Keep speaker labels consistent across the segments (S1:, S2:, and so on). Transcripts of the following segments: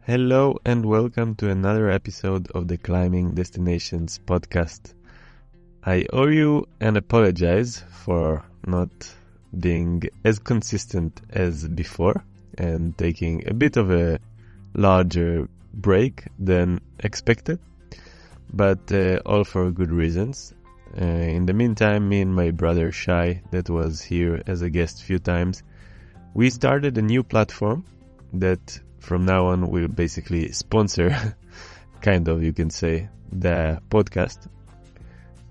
S1: Hello and welcome to another episode of the Climbing Destinations podcast. I owe you an apologize for not being as consistent as before and taking a bit of a larger break than expected, but all for good reasons. In the meantime, me and my brother Shai, that was here as a guest a few times, we started a new platform that from now on will basically sponsor, kind of, you can say, the podcast.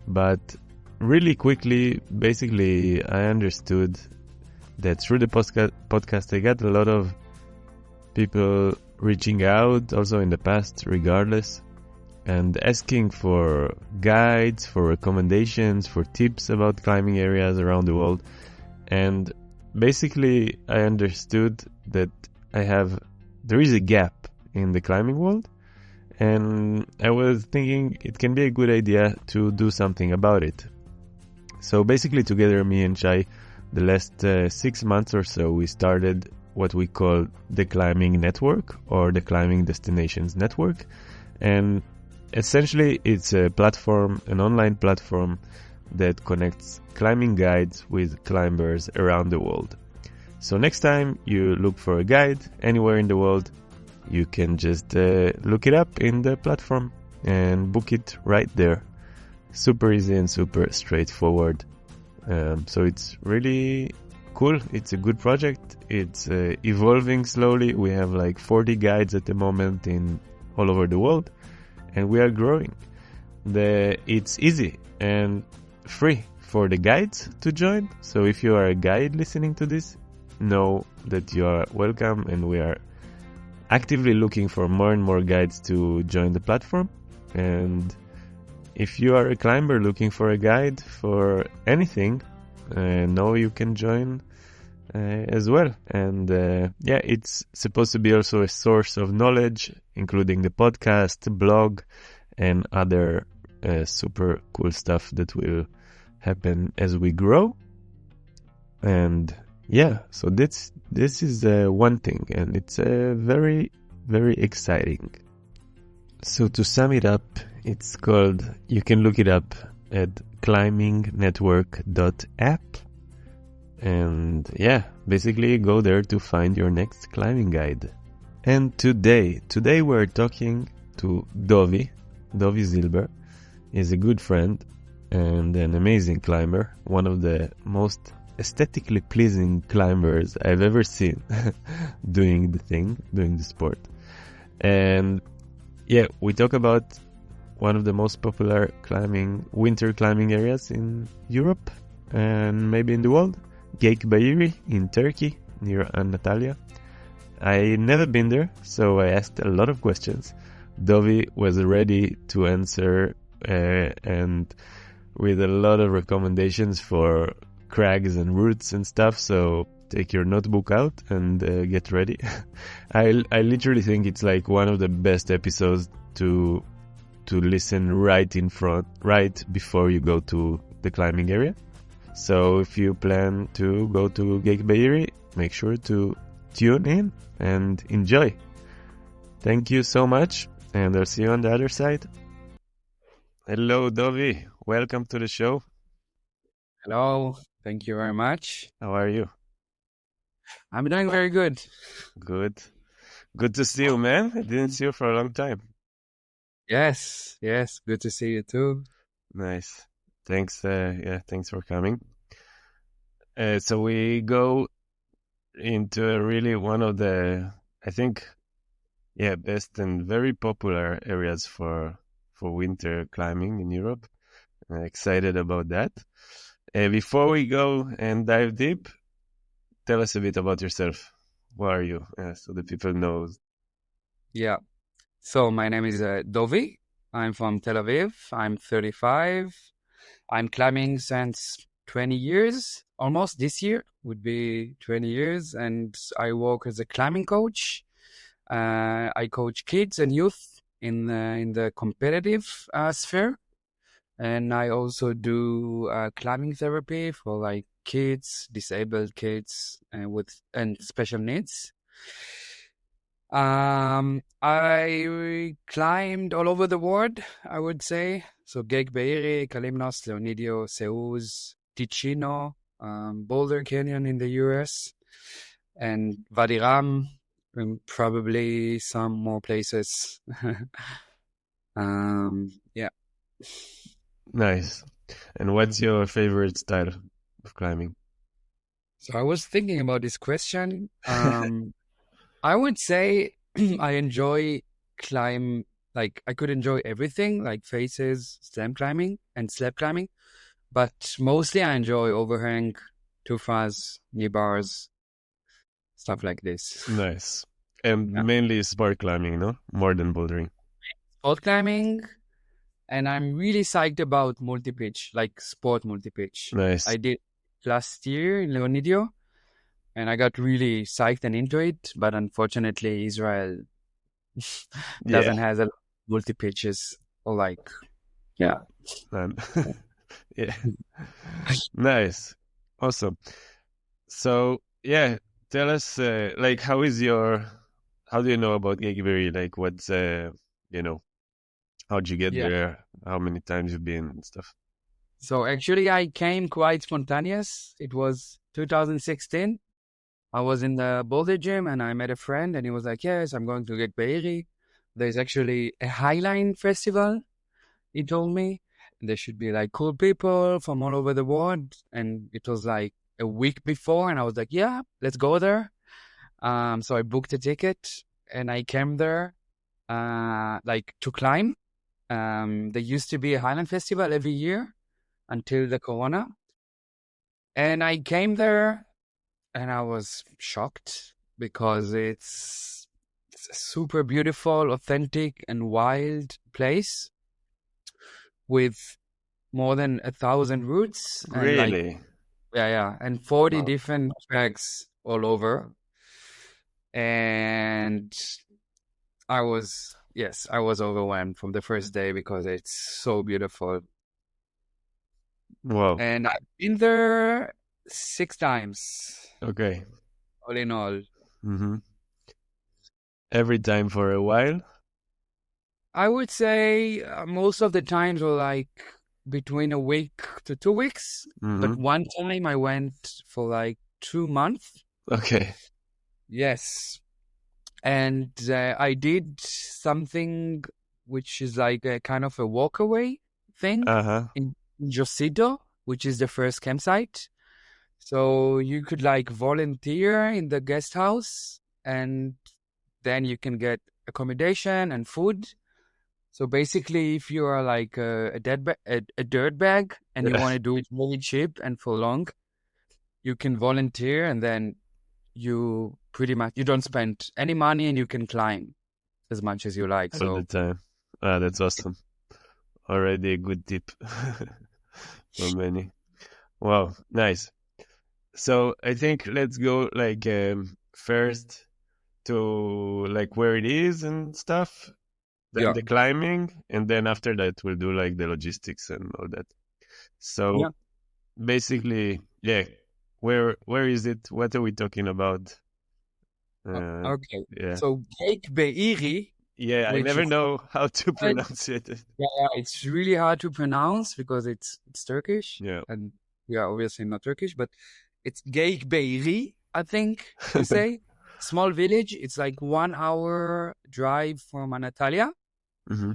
S1: But really quickly, basically, I understood that through the podcast, I got a lot of people reaching out, also in the past, regardless, and asking for guides, for recommendations, for tips about climbing areas around the world. And basically, I understood that there is a gap in the climbing world, and I was thinking it can be a good idea to do something about it. So basically, together, me and Shai, the last 6 months or so, we started what we call the Climbing Network, or the Climbing Destinations Network. And essentially, it's a platform, an online platform that connects climbing guides with climbers around the world. So next time you look for a guide anywhere in the world, you can just look it up in the platform and book it right there. Super easy and super straightforward. So it's really cool. It's a good project. It's evolving slowly. We have like 40 guides at the moment in all over the world, and we are growing. It's easy and free for the guides to join. So if you are a guide listening to this, know that you are welcome, and we are actively looking for more and more guides to join the platform. And if you are a climber looking for a guide for anything, know you can join as well. And it's supposed to be also a source of knowledge, including the podcast, blog, and other super cool stuff that will happen as we grow. And so this is one thing, and it's very, very exciting. So to sum it up, it's called, you can look it up at climbingnetwork.app, and basically go there to find your next climbing guide. And today we're talking to Dovi Zilber. He's a good friend and an amazing climber, one of the most aesthetically pleasing climbers I've ever seen doing the sport. And we talk about one of the most popular winter climbing areas in Europe and maybe in the world, Geyikbayiri in Turkey, near Antalya. I never been there, so I asked a lot of questions. Dovi was ready to answer and with a lot of recommendations for crags and routes and stuff, so take your notebook out and get ready. I literally think it's like one of the best episodes to listen right before you go to the climbing area. So if you plan to go to Geyikbayiri, make sure to tune in and enjoy. Thank you so much, and I'll see you on the other side. Hello, Dovi. Welcome to the show.
S2: Hello, thank you very much.
S1: How are you?
S2: I'm doing very good.
S1: Good. Good to see you, man. I didn't see you for a long time.
S2: Yes, good to see you too.
S1: Nice. Thanks. Thanks for coming. So we go into really one of the, I think, best and very popular areas for winter climbing in Europe. Excited about that. Before we go and dive deep, tell us a bit about yourself. Who are you? So the people know.
S2: Yeah. So my name is Dovi. I'm from Tel Aviv. I'm 35. I'm climbing since 20 years. Almost this year would be 20 years. And I work as a climbing coach. I coach kids and youth in the competitive sphere. And I also do climbing therapy for like kids, disabled kids with special needs. I climbed all over the world, I would say. So Geyikbayiri, Kalymnos, Leonidio, Seus, Ticino, Boulder Canyon in the US, and Vadiram, and probably some more places. Yeah.
S1: Nice. And what's your favorite style of climbing?
S2: So I was thinking about this question. I would say I enjoy I could enjoy everything, like faces, slam climbing, and slab climbing, but mostly I enjoy overhang, tufas, knee bars, stuff like this.
S1: Nice. And
S2: Yeah.
S1: mainly sport climbing, no? More than bouldering.
S2: Sport climbing, and I'm really psyched about multi-pitch, like sport multi-pitch.
S1: Nice.
S2: I did last year in Leonidio, and I got really psyched and into it, but unfortunately Israel
S1: Yeah.
S2: doesn't have a multi-pitches or like, yeah.
S1: Man. Yeah. Nice. Awesome. So, yeah, tell us, like, how do you know about Geyikbayiri? Like, you know, how'd you get
S2: Yeah.
S1: there? How many times you've been and stuff?
S2: So actually, I came quite spontaneous. It was 2016. I was in the Boulder gym and I met a friend and he was like, yes, I'm going to Geyikbayiri. There's actually a Highline festival, he told me. There should be like cool people from all over the world. And it was like a week before and I was like, yeah, let's go there. So I booked a ticket and I came there, like to climb. There used to be a Highland festival every year until the corona. And I came there and I was shocked because it's a super beautiful, authentic, and wild place with more than 1,000 routes and like,
S1: Really?
S2: yeah, and 40
S1: Wow.
S2: different tracks all over. And I was overwhelmed from the first day because it's so beautiful.
S1: Wow.
S2: And I've been there 6 times,
S1: Okay.
S2: all in all.
S1: Mm-hmm. Every time for a while?
S2: I would say most of the times were like between a week to 2 weeks. But
S1: Mm-hmm.
S2: one time I went for like 2 months.
S1: Okay.
S2: Yes. And I did something which is like a kind of a walkaway thing
S1: Uh-huh.
S2: in Josido, which is the first campsite. So you could like volunteer in the guest house and then you can get accommodation and food. So basically, if you are like a dirt bag and you
S1: Yeah.
S2: want to do it really cheap and for long, you can volunteer and then you pretty much you don't spend any money and you can climb as much as you like.
S1: All the
S2: So
S1: time. Ah, that's awesome. Already a good tip for many. Wow, nice. So I think let's go like first to like where it is and stuff, then
S2: yeah,
S1: the climbing, and then after that we'll do like the logistics and all that. So
S2: yeah.
S1: basically, yeah, where is it? What are we talking about?
S2: Okay.
S1: Yeah.
S2: So Geyikbayiri,
S1: Yeah, I
S2: which
S1: never
S2: is
S1: know how to pronounce it.
S2: it's really hard to pronounce because it's Turkish
S1: Yeah.
S2: and we are obviously not Turkish, but it's Geyikbayiri, I think you say. Small village. It's like 1 hour drive from Antalya,
S1: Hmm.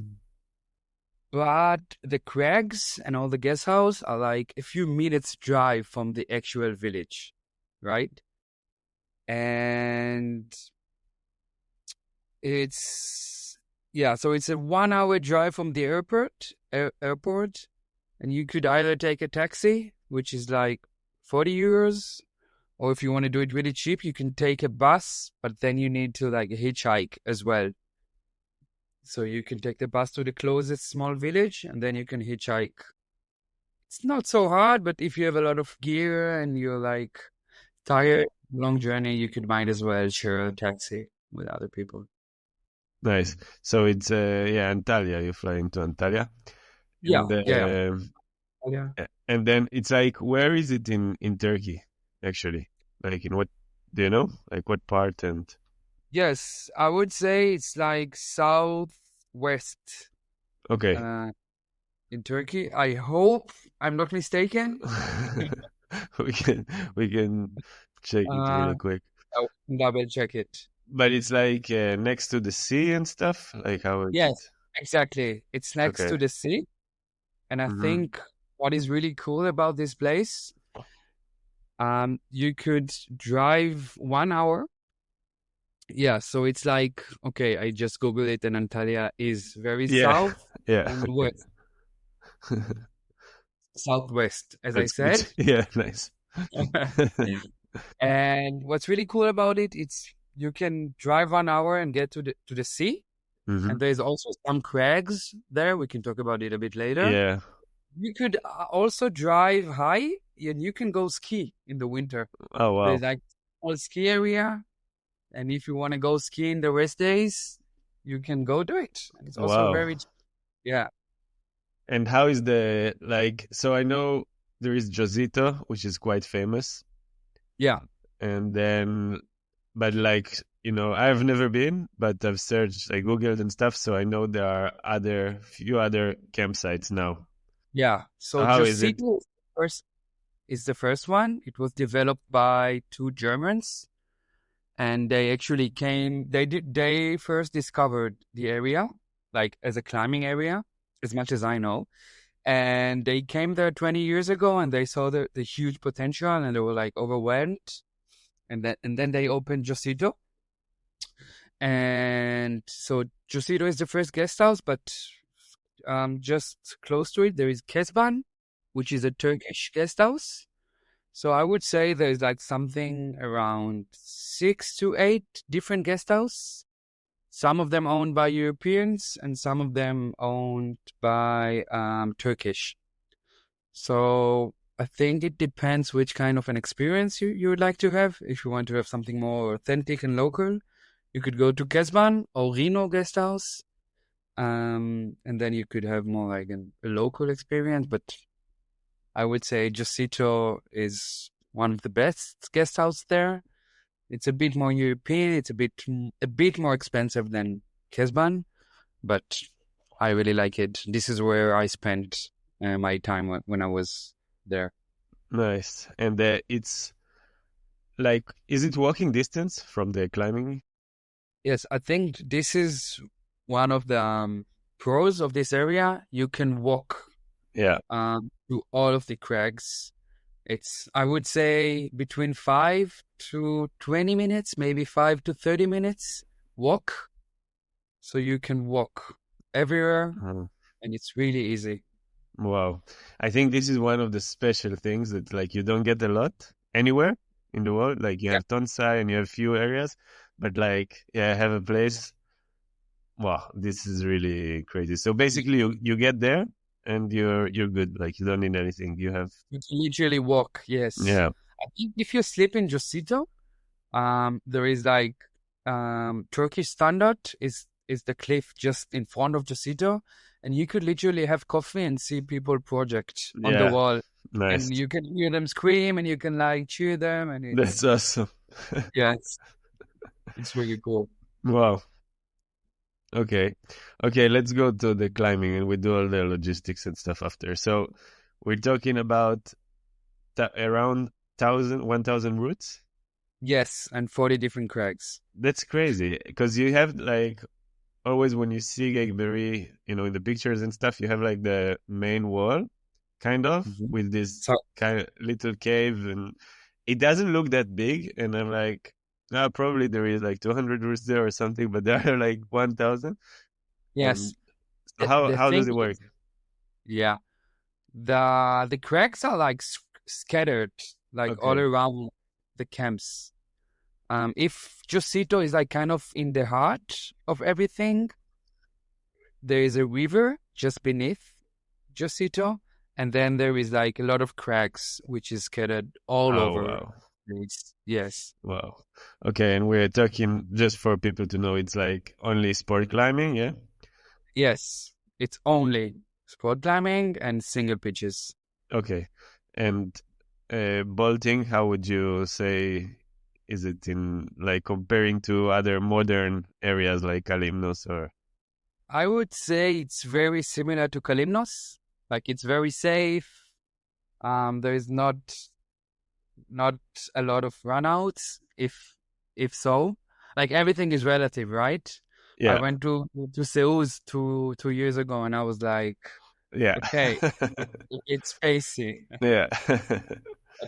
S2: but the crags and all the guest house are like a few minutes drive from the actual village, right? And it's so it's a 1 hour drive from the airport, and you could either take a taxi, which is like 40 euros, or if you want to do it really cheap, you can take a bus, but then you need to like hitchhike as well. So you can take the bus to the closest small village and then you can hitchhike. It's not so hard, but if you have a lot of gear and you're like tired, long journey, you could might as well share a taxi with other people.
S1: Nice. So it's Antalya. You fly into Antalya,
S2: Yeah,
S1: and
S2: yeah, yeah.
S1: and then it's like where is it in Turkey actually? Like in what do you know? Like what part and
S2: Yes, I would say it's like southwest
S1: Okay.
S2: uh, in Turkey. I hope I'm not mistaken.
S1: we can we can check it
S2: Uh,
S1: really quick.
S2: I'll double check it.
S1: But it's like next to the sea and stuff. Like how is
S2: Yes,
S1: it?
S2: exactly. It's next
S1: Okay.
S2: to the sea. And I
S1: Hmm.
S2: think what is really cool about this place, you could drive 1 hour. Yeah, so it's like, okay, I just Googled it and Antalya is very
S1: Yeah.
S2: south
S1: Yeah.
S2: and
S1: Okay.
S2: west, southwest, as I
S1: That's good.
S2: said.
S1: Yeah. Nice.
S2: And what's really cool about it, it's you can drive 1 hour and get to the sea.
S1: Hmm.
S2: And there's also some crags there. We can talk about it a bit later.
S1: Yeah.
S2: You could also drive high and you can go ski in the winter.
S1: Oh
S2: There's
S1: wow.
S2: like a ski area. And if you want to go skiing the rest days, you can go do it. And it's also
S1: Wow.
S2: very, yeah,
S1: And how is the like? So I know there is Josito, which is quite famous,
S2: yeah,
S1: and then, but like I've never been, but I've searched, I googled and stuff, so I know there are few other campsites now.
S2: yeah.
S1: So
S2: So
S1: how is it?
S2: Josito first is the first one. It was developed by two Germans. And they actually they first discovered the area, like as a climbing area, as much as I know. And they came there 20 years ago and they saw the huge potential and they were like overwhelmed. And then they opened Josito. And so Josito is the first guest house, but just close to it, there is Kesban, which is a Turkish guest house. So I would say there's like something around 6 to 8 different guest houses. Some of them owned by Europeans and some of them owned by Turkish. So I think it depends which kind of an experience you would like to have. If you want to have something more authentic and local, you could go to Kesban or Reno guest house. And then you could have more like a local experience. But I would say Josito is one of the best guest house there. It's a bit more European. It's a bit more expensive than Kesban, but I really like it. This is where I spent my time when I was there.
S1: Nice. And it's like, is it walking distance from the climbing?
S2: Yes, I think this is one of the pros of this area. You can walk
S1: Yeah.
S2: through all of the crags. It's, I would say, between 5 to 20 minutes, maybe 5 to 30 minutes walk. So you can walk everywhere
S1: Uh,
S2: and it's really easy.
S1: wow. I think this is one of the special things that like you don't get a lot anywhere in the world. Like you
S2: Yeah.
S1: have Tonsai and you have few areas, but like yeah, have a place. Wow, this is really crazy. So basically you get there and you're good. Like you don't need anything. You have
S2: You can literally walk, yes.
S1: yeah.
S2: I think if you sleep in Josito, there is like Turkish standard is the cliff just in front of Josito, and you could literally have coffee and see people project on the
S1: Yeah.
S2: wall,
S1: Nice.
S2: and you can hear them scream, and you can like cheer them, and
S1: That's
S2: it's
S1: awesome.
S2: yeah, it's really cool.
S1: Wow. Okay. Okay, let's go to the climbing and we do all the logistics and stuff after. So we're talking about around 1,000 routes.
S2: Yes, and 40 different crags.
S1: That's crazy because you have like always when you see Geyikbayiri, in the pictures and stuff, you have like the main wall kind of
S2: Mhm.
S1: with this
S2: So
S1: kind of little cave and it doesn't look that big. And I'm like, probably there is like 200 routes there or something, but there are like 1,000. And
S2: yes,
S1: so
S2: the
S1: how
S2: thing
S1: does it work?
S2: is, yeah, the crags are like scattered like all
S1: Okay.
S2: around the camps. If Josito is like kind of in the heart of everything, there is a river just beneath Josito, and then there is like a lot of crags which is scattered all
S1: Oh,
S2: over.
S1: wow.
S2: Yes,
S1: Wow. Okay. And we're talking just for people to know it's like only sport climbing. Yeah.
S2: yes, it's only sport climbing and single pitches.
S1: Okay. And bolting, how would you say is it in like comparing to other modern areas like Kalymnos or?
S2: I would say it's very similar to Kalymnos. Like it's very safe. There is not a lot of runouts, if so. Like everything is relative, right? I
S1: Yeah,
S2: went to Seoul two years ago, and I was like,
S1: yeah,
S2: okay, it's spacey.
S1: yeah.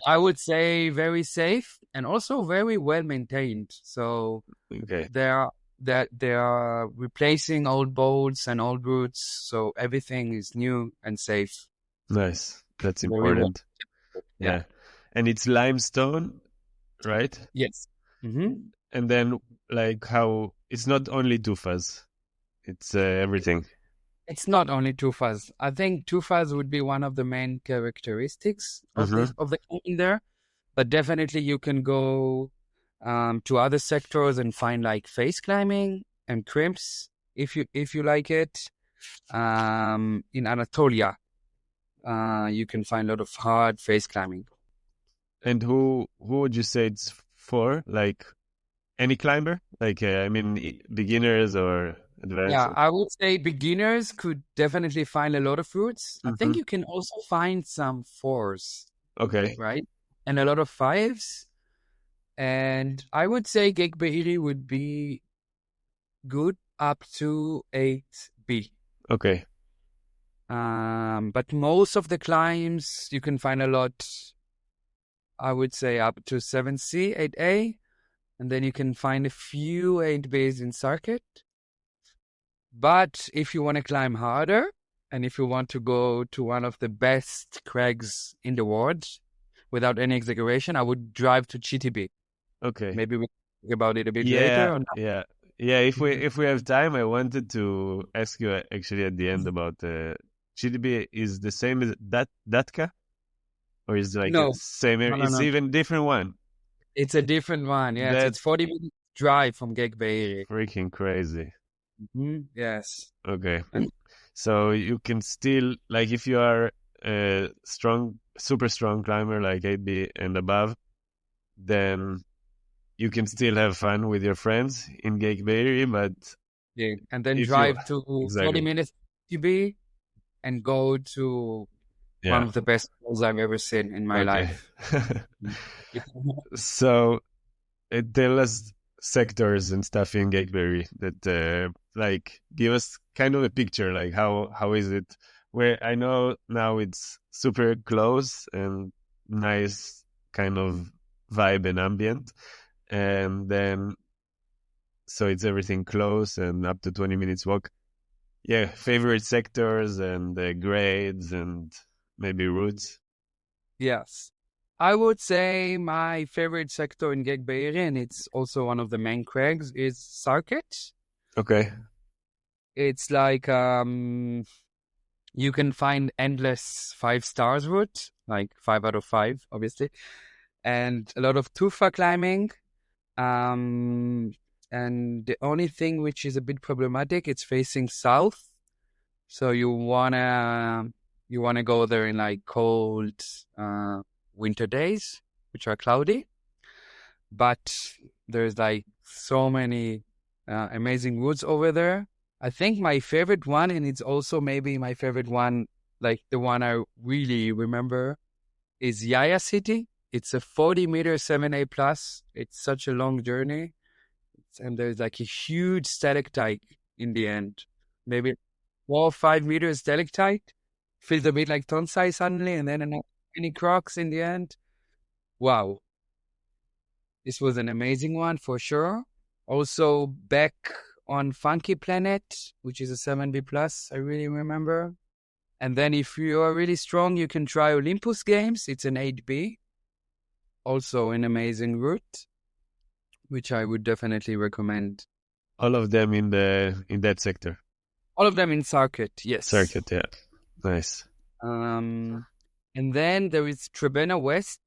S2: I would say very safe and also very well maintained. So
S1: Okay,
S2: they are replacing old boats and old routes, so everything is new and safe.
S1: nice. That's
S2: Very well.
S1: important.
S2: Yeah.
S1: Yeah, and it's limestone, right?
S2: Yes. Mm-hmm.
S1: And then like how it's not only tufas, it's everything.
S2: It's not only tufas. I think tufas would be one of the main characteristics of
S1: Mm-hmm.
S2: the climbing there, but definitely you can go to other sectors and find like face climbing and crimps if you like it. In Anatolia, you can find a lot of hard face climbing.
S1: And who would you say it's for? Like any climber? Like I mean, beginners or advanced?
S2: Yeah, I would say beginners could definitely find a lot of routes. I
S1: Mm-hmm.
S2: think you can also find some fours,
S1: Okay,
S2: right? And a lot of fives. And I would say Geyikbayiri would be good up to 8B.
S1: okay,
S2: But most of the climbs you can find a lot, I would say up to 7C, 8A. And then you can find a few 8Bs in circuit. But if you want to climb harder, and if you want to go to one of the best crags in the world, without any exaggeration, I would drive to Çitdibi.
S1: okay.
S2: Maybe we'll talk about it a bit
S1: Yeah,
S2: later.
S1: yeah, yeah. If we have time, I wanted to ask you actually at the end about CDB is the same as Datka, or is it like a
S2: No,
S1: same?
S2: no,
S1: It's
S2: no.
S1: even different one.
S2: It's a different one. Yes,
S1: That's
S2: it's 40 minutes drive from Geyikbayiri.
S1: freaking crazy.
S2: Yes.
S1: Okay,
S2: And
S1: so you can still like if you are a strong, super strong climber like 8B and above, then you can still have fun with your friends in Geyikbayiri, but
S2: yeah, and then
S1: if you
S2: drive to 40
S1: exactly,
S2: minutes to be and go to one
S1: yeah,
S2: of the best falls I've ever seen in my
S1: okay.
S2: life.
S1: So tell us sectors and stuff in Geyikbayiri that like give us kind of a picture, like how is it? Where I know now it's super close and nice kind of vibe and ambient, and then so it's everything close and up to 20 minutes walk. Yeah, favorite sectors and grades and maybe routes.
S2: Yes. I would say my favorite sector in Geyikbayiri, and it's also one of the main crags, is circuit.
S1: Okay.
S2: It's like you can find endless 5 stars route, like 5 out of 5, obviously, and a lot of tufa climbing. And the only thing which is a bit problematic, it's facing south. So you wanna go there in like cold winter days, which are cloudy. But there's like so many amazing woods over there. I think my favorite one, and it's also maybe my favorite one, like the one I really remember, is Yaya City. It's a 40-meter 7A plus. It's such a long journey. And there's like a huge stalactite in the end. Maybe 4 or 5 meters stalactite. Feels a bit like tonsai suddenly, and then any crocs in the end. Wow. This was an amazing one for sure. Also back on Funky Planet, which is a 7B plus, I really remember. And then if you are really strong, you can try Olympus Games. It's an 8B. Also an amazing route, which I would definitely recommend.
S1: All of them in that sector.
S2: All of them in circuit, yes.
S1: Circuit, yeah. Nice.
S2: And then there is Trebena West,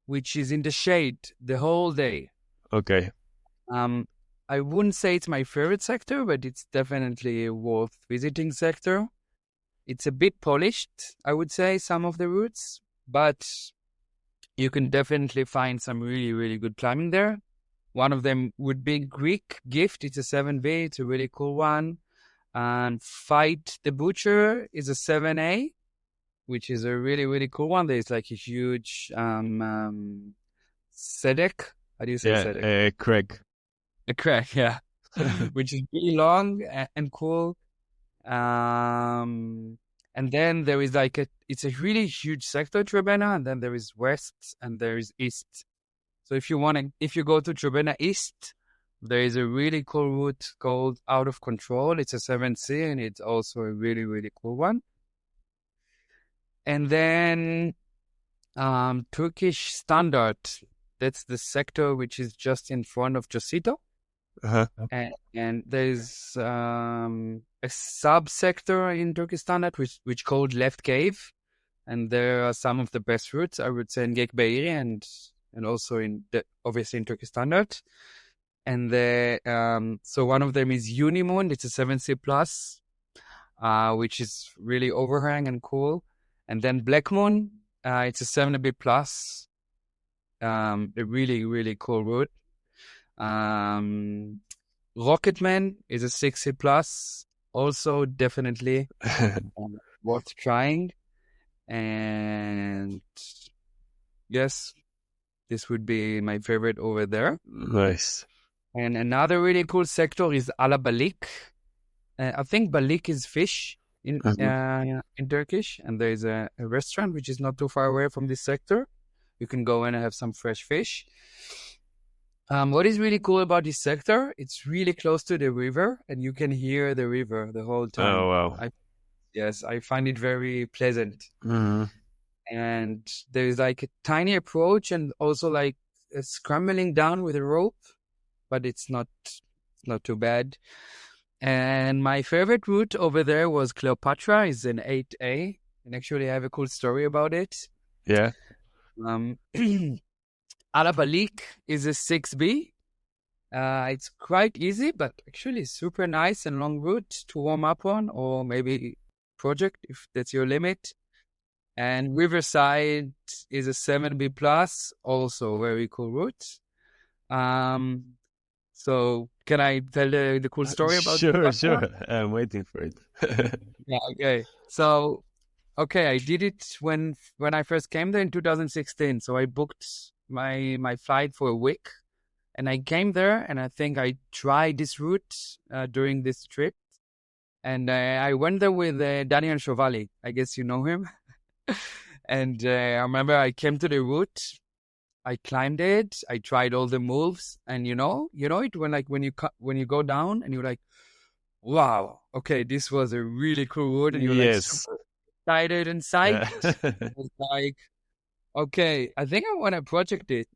S2: which is in the shade the whole day.
S1: Okay.
S2: I wouldn't say it's my favorite sector, but it's definitely a worth visiting sector. It's a bit polished, I would say, some of the routes, but you can definitely find some really, really good climbing there. One of them would be Greek Gift. It's a 7B. It's a really cool one. And Fight the Butcher is a 7A, which is a really, really cool one. There's like a huge Sedek. How do you say Sedek?
S1: Yeah, Craig.
S2: A crack, yeah. Which is really long and cool. And then there is like it's a really huge sector, Trebena, and then there is west and there is east. So if you go to Trebena East, there is a really cool route called Out of Control. It's a 7C and it's also a really, really cool one. And then Turkish Standard, that's the sector which is just in front of Josito.
S1: Uh-huh.
S2: And there's a sub-sector in Turkish Standard which called Left Cave. And there are some of the best routes, I would say, in Geyikbayiri and also obviously in Turkish Standard. And so one of them is Unimoon. It's a 7C plus, which is really overhang and cool. And then Black Moon, it's a 7B plus, a really, really cool route. Rocketman is a 6C plus, also definitely worth trying. And yes, this would be my favorite over there.
S1: Nice.
S2: And another really cool sector is Alabalik. I think balik is fish in Turkish, and there is a restaurant which is not too far away from this sector. You can go in and have some fresh fish. What is really cool about this sector, it's really close to the river, and you can hear the river the whole time.
S1: Oh, wow.
S2: I find it very pleasant.
S1: Mm-hmm.
S2: And there's like a tiny approach and also like a scrambling down with a rope, but it's not too bad. And my favorite route over there was Cleopatra. It's an 8A. And actually I have a cool story about it.
S1: Yeah.
S2: Alabalik is a 6B. It's quite easy, but actually super nice and long route to warm up on, or maybe project if that's your limit. And Riverside is a 7B plus, also very cool route. So can I tell the cool story about
S1: Sure. I'm waiting for it.
S2: Yeah, okay. So, I did it when I first came there in 2016. So I booked my flight for a week, and I came there, and I think I tried this route during this trip, and I went there with Daniel Chevali. I guess you know him. And I remember I came to the route. I climbed it. I tried all the moves, and you know it when you go down and you're like, wow, okay, this was a really cool route, and you're like super excited and psyched. I was like, okay, I think I want to project it,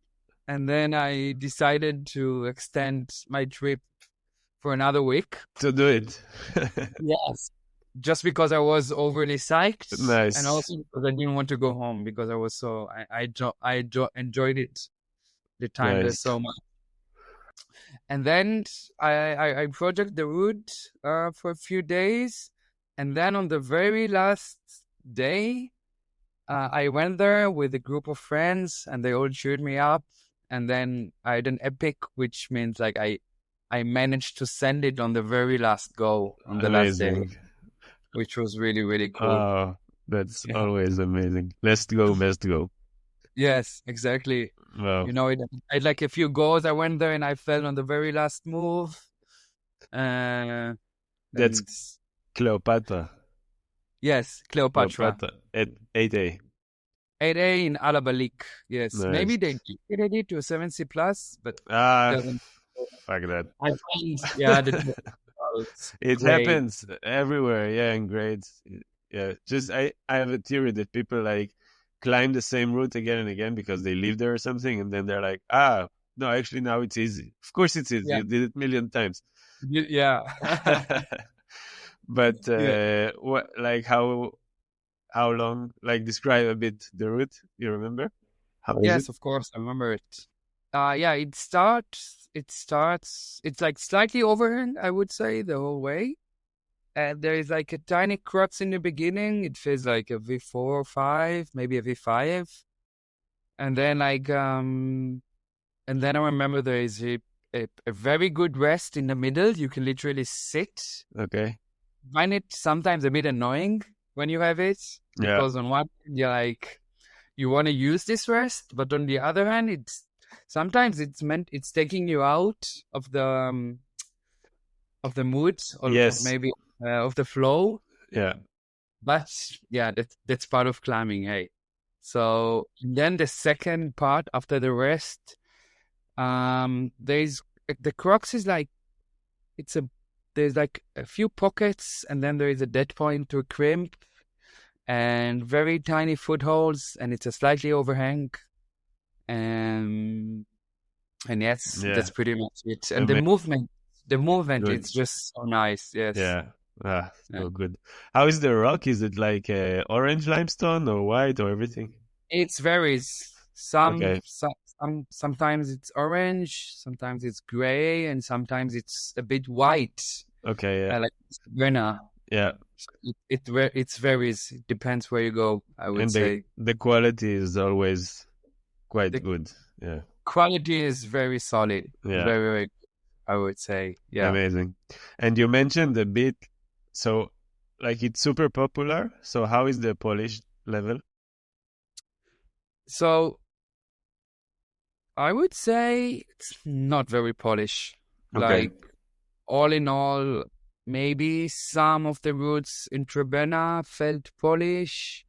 S2: and then I decided to extend my trip for another week
S1: to do it.
S2: Yes, just because I was overly psyched,
S1: Nice.
S2: and also because I didn't want to go home because I was so I enjoyed it, the time there so much. And then I project the route for a few days, and then on the very last day, I went there with a group of friends, and they all cheered me up. And then I had an epic, which means like I managed to send it on the very last go on the last day, which was really, really cool.
S1: Oh, that's always amazing. Best go.
S2: Yes, exactly.
S1: Wow.
S2: You know, I had like a few goals. I went there and I fell on the very last move.
S1: That's Cleopatra.
S2: Yes, Cleopatra.
S1: At 8A.
S2: 8A in Alabalik. Yes.
S1: Nice.
S2: Maybe they did it to a 7C plus, but
S1: fuck that.
S2: I find,
S1: it happens everywhere, in grades. Yeah. Just I have a theory that people like climb the same route again and again because they live there or something, and then they're like, no, actually now it's easy. Of course it's easy. You did it a million times.
S2: Yeah.
S1: But what, like how long? Like describe a bit the route. You remember?
S2: Yes, of course I remember it. It starts. It's like slightly overhang, I would say, the whole way. And there is like a tiny crux in the beginning. It feels like a V4 or 5, maybe a V5. And then and then I remember there is a very good rest in the middle. You can literally sit.
S1: Okay.
S2: Find it sometimes a bit annoying when you have it,
S1: Yeah.
S2: because on one hand, you're like, you want to use this rest, but on the other hand, sometimes it's taking you out of the mood, or
S1: Yes.
S2: maybe of the flow.
S1: Yeah.
S2: But yeah, that's part of climbing, hey. So then the second part after the rest, there's the crux is like there's like a few pockets, and then there is a dead point to a crimp, and very tiny footholds, and it's a slightly overhang, and yes,
S1: Yeah.
S2: that's pretty much it. And
S1: Ama-
S2: the movement,
S1: Good.
S2: it's just so nice. Yes.
S1: Yeah. Ah,
S2: Yeah.
S1: so good. How is the rock? Is it like orange limestone or white or everything?
S2: It varies.
S1: Okay.
S2: Sometimes it's orange, sometimes it's gray, and sometimes it's a bit white,
S1: Okay. Yeah.
S2: like Vienna.
S1: Yeah.
S2: It varies. It depends where you go, I would
S1: And
S2: say.
S1: the quality is always quite
S2: The
S1: good. Yeah.
S2: quality is very solid.
S1: Yeah.
S2: Very, very, I would say. Yeah.
S1: Amazing. And you mentioned a bit, so like it's super popular. So how is the polish level?
S2: So I would say it's not very polished.
S1: Okay.
S2: Like, all in all, maybe some of the routes in Trebena felt polish,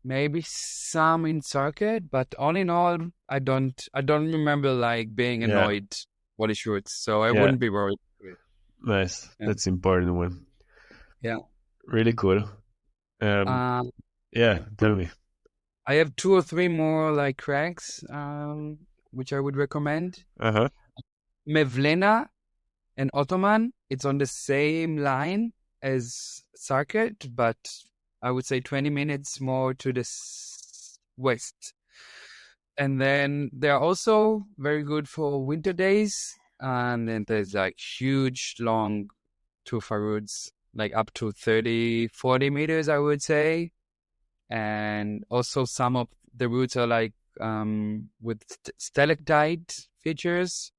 S2: maybe some in circuit, but all in all, I don't remember like being
S1: Yeah.
S2: annoyed polish routes, so I
S1: Yeah.
S2: wouldn't be worried.
S1: Nice.
S2: Yeah.
S1: That's important one.
S2: Yeah.
S1: Really cool. Yeah. Tell me.
S2: I have 2 or 3 more like cracks, which I would recommend.
S1: Uh-huh.
S2: Mevlena and Ottoman, it's on the same line as circuit, but I would say 20 minutes more to the west. And then they're also very good for winter days. And then there's like huge, long tufa routes, like up to 30, 40 meters, I would say. And also some of the routes are like with stalactite features.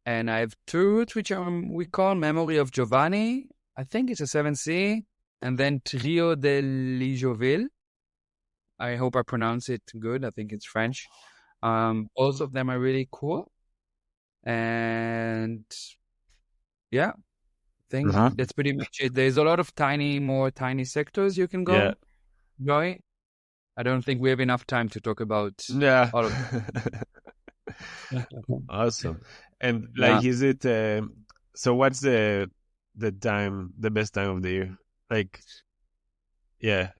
S2: And I have 2 routes which we call Memory of Giovanni. I think it's a 7C. And then Trio de Ligeoville. I hope I pronounce it good. I think it's French. Both of them are really cool. And yeah, I think
S1: Uh-huh.
S2: that's pretty much it. There's a lot of more tiny sectors you can go.
S1: Yeah.
S2: Joy. I don't think we have enough time to talk about
S1: Yeah.
S2: all of them.
S1: Awesome. And
S2: Yeah.
S1: like, is it, so what's the best time of the year? Like, yeah,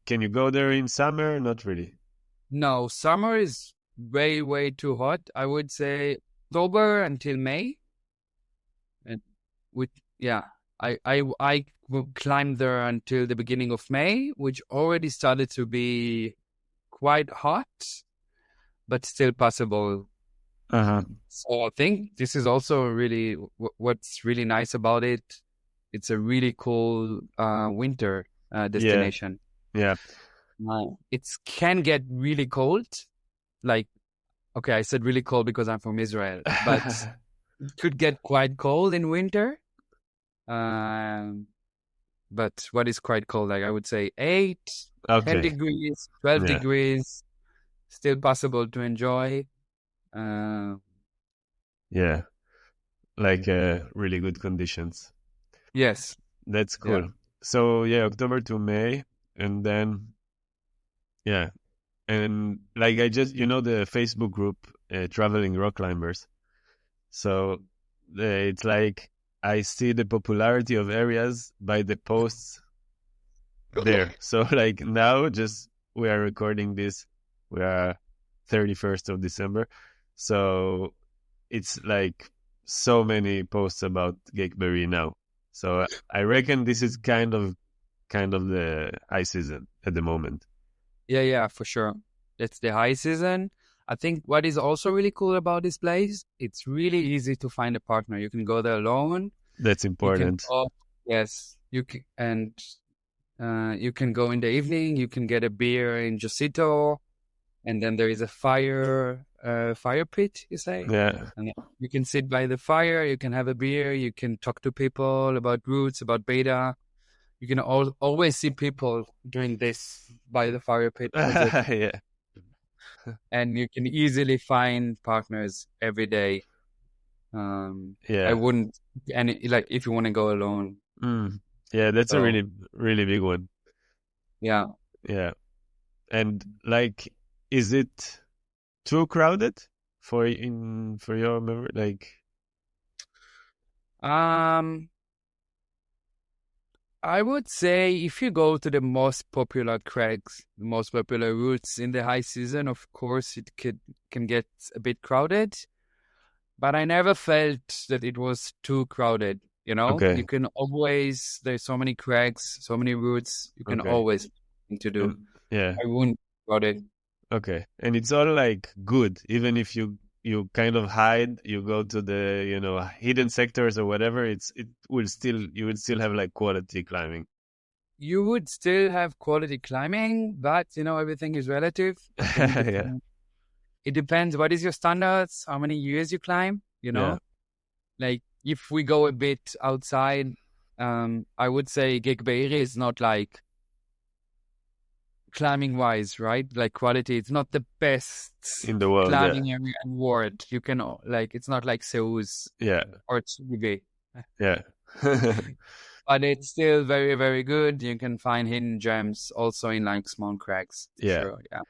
S1: can you go there in summer? Not really.
S2: No, summer is way, way too hot. I would say October until May. And I climbed there until the beginning of May, which already started to be quite hot, but still possible.
S1: Uh-huh.
S2: So I think this is also really what's really nice about it. It's a really cool winter destination.
S1: Yeah.
S2: It can get really cold. Like, okay, I said really cold because I'm from Israel, but it could get quite cold in winter. But what is quite cold? Like, I would say 8, 10
S1: Okay.
S2: degrees, 12
S1: Yeah.
S2: degrees, still possible to enjoy.
S1: Yeah. Like really good conditions.
S2: Yes.
S1: That's
S2: Yeah.
S1: cool. So yeah, October to May, and then yeah, and like I just the Facebook group Traveling Rock Climbers. So it's like I see the popularity of areas by the posts there. So like now, just we are recording this, we are 31st of December, so it's like so many posts about Geyikbayiri now. So I reckon this is kind of the high season at the moment.
S2: Yeah, for sure. It's the high season. I think what is also really cool about this place, it's really easy to find a partner. You can go there alone.
S1: That's important.
S2: Yes, you can, and you can go in the evening. You can get a beer in Josito. and then there is a fire pit, you say,
S1: Yeah.
S2: and you can sit by the fire, you can have a beer, you can talk to people about roots, about beta. You can always see people doing this by the fire pit project,
S1: Yeah.
S2: and you can easily find partners every day. I
S1: Yeah.
S2: wouldn't, and like if you want to go alone.
S1: Mm. Yeah, that's a
S2: So
S1: really, really big one.
S2: yeah.
S1: Yeah. And like, is it too crowded for your memory? Like,
S2: Um, I would say if you go to the most popular crags, the most popular routes in the high season, of course it can get a bit crowded, but I never felt that it was too crowded. You know, you
S1: okay,
S2: can always, there's so many crags, so many routes, you can
S1: okay,
S2: always find to do.
S1: and yeah,
S2: I wouldn't crowded.
S1: okay, and it's all like good, even if you kind of hide, you go to the hidden sectors or whatever. It will still you will still have like quality climbing.
S2: You would still have quality climbing, but everything is relative. It can
S1: Yeah,
S2: depend. It depends. What is your standards? How many years you climb?
S1: yeah,
S2: Like if we go a bit outside, I would say Geyikbayiri is not like climbing wise, right? Like quality, it's not the best
S1: in the world. Yeah,
S2: climbing area in world. You can like it's not like Seus
S1: yeah,
S2: or Çitdibi,
S1: yeah,
S2: but it's still very very good. You can find hidden gems also in like small cracks for
S1: yeah.
S2: sure. Yeah,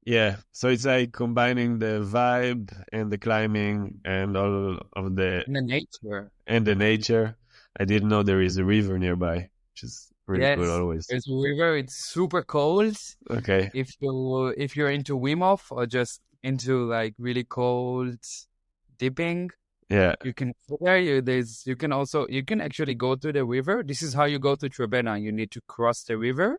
S1: Yeah, so it's like combining the vibe and the climbing and all of the
S2: and the nature.
S1: and the nature. I didn't know there is a river nearby, which is really cool
S2: Yes,
S1: always.
S2: there's a river. It's super cold.
S1: Okay.
S2: If you're into Wim Hof or just into like really cold dipping,
S1: Yeah.
S2: you can there you can actually go to the river. This is how you go to Trebena. You need to cross the river.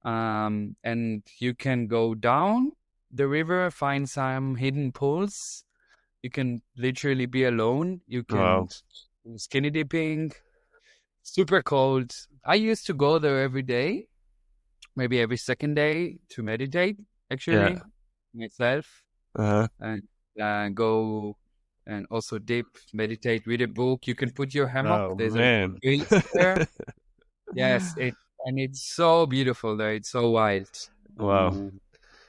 S2: And you can go down the river, find some hidden pools. You can literally be alone. You can
S1: Wow.
S2: do skinny dipping. Super cold. I used to go there every day, maybe every second day to meditate,
S1: Yeah.
S2: actually, myself,
S1: Uh-huh.
S2: and go and also dip, meditate, read a book. You can put your hammock.
S1: Oh
S2: There's a
S1: man.
S2: place there. Yes, and it's so beautiful there. It's so wild.
S1: Wow.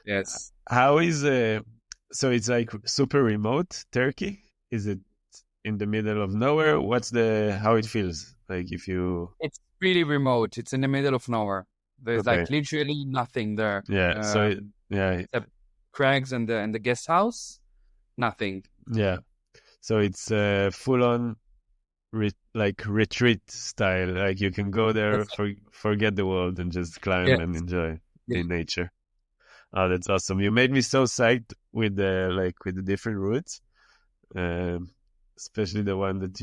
S2: Yes,
S1: How is so it's like super remote Turkey? Is it in the middle of nowhere? What's the how it feels? Like if you
S2: it's really remote. It's in the middle of nowhere. There's
S1: okay.
S2: like literally nothing there.
S1: Yeah. So yeah,
S2: Except crags and the guest house. Nothing.
S1: yeah. So it's full on like retreat style. Like you can go there,
S2: That's
S1: forget the world, and just climb and
S2: yes.
S1: enjoy
S2: Yeah.
S1: the nature. Oh, that's awesome! You made me so psyched with the different routes, um, especially the one that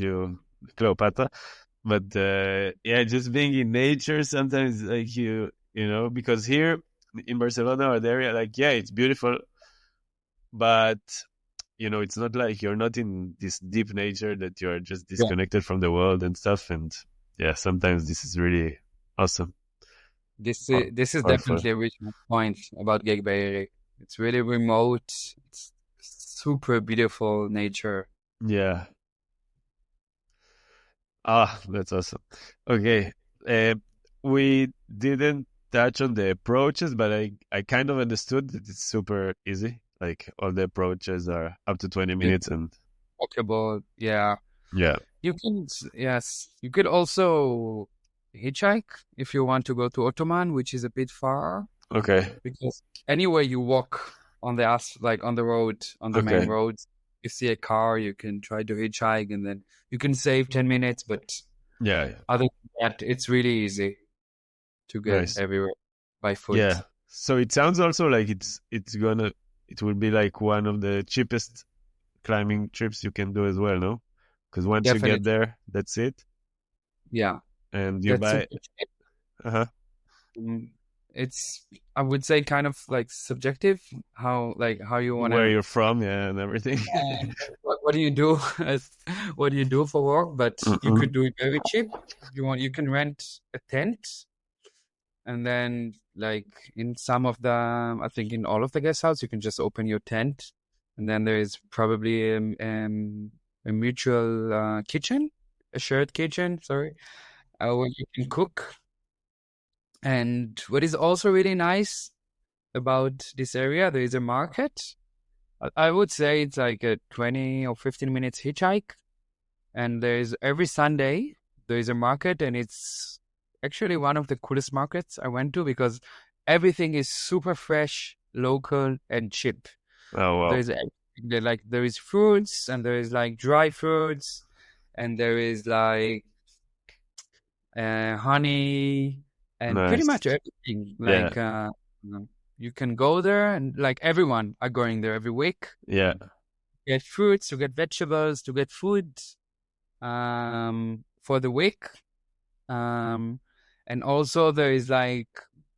S1: Cleopatra. But yeah, just being in nature sometimes, like because here in Barcelona or the area, like yeah, it's beautiful, but it's not like you're not in this deep nature that you're just
S2: Yeah.
S1: disconnected from the world and stuff. And yeah, sometimes this is really awesome.
S2: This is
S1: Powerful.
S2: definitely a rich point about Geyikbayiri. It's really remote. It's super beautiful nature.
S1: Yeah. Ah, that's awesome. Okay. Uh, we didn't touch on the approaches, but I kind of understood that it's super easy. Like all the approaches are up to 20
S2: Yeah.
S1: minutes and
S2: Walkable. Yeah.
S1: yeah.
S2: You can, yes. You could also hitchhike if you want to go to Ottoman, which is a bit far,
S1: Okay.
S2: because anywhere you walk on like on the road, on the main
S1: Okay.
S2: road, you see a car, you can try to hitchhike and then you can save 10 minutes, but
S1: Yeah.
S2: other than that, it's really easy to get
S1: Nice.
S2: everywhere by
S1: Yeah.
S2: foot.
S1: So it sounds also like it will be like one of the cheapest climbing trips you can do as well, no? Because once you get
S2: Definitely.
S1: there, that's it,
S2: Yeah.
S1: and you
S2: That's
S1: buy.
S2: super.
S1: Uh-huh.
S2: It's, I would say, kind of like subjective how you want
S1: Where
S2: to.
S1: you're from, yeah, and everything.
S2: What do you do what do you do for work? But you
S1: Mm-mm.
S2: could do it very cheap. If you want, you can rent a tent And then like in some of the, I think in all of the guest house, you can just open your tent. And then there is probably a mutual kitchen, a shared kitchen, sorry, where you can cook. And what is also really nice about this area, there is a market. I would say it's like a 20 or 15 minutes hitchhike. And there's every Sunday, there is a market, and it's actually one of the coolest markets I went to because everything is super fresh, local, and cheap.
S1: Oh wow.
S2: There's like there is fruits, and there is like dry fruits, and there is like honey, and pretty
S1: Nice.
S2: much everything.
S1: Yeah.
S2: Like you can go there, and like everyone are going there every week.
S1: Yeah.
S2: Get fruits, to get vegetables, to get food for the week. And also there is like